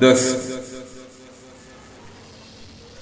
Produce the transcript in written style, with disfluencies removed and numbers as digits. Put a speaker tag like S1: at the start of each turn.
S1: 10۔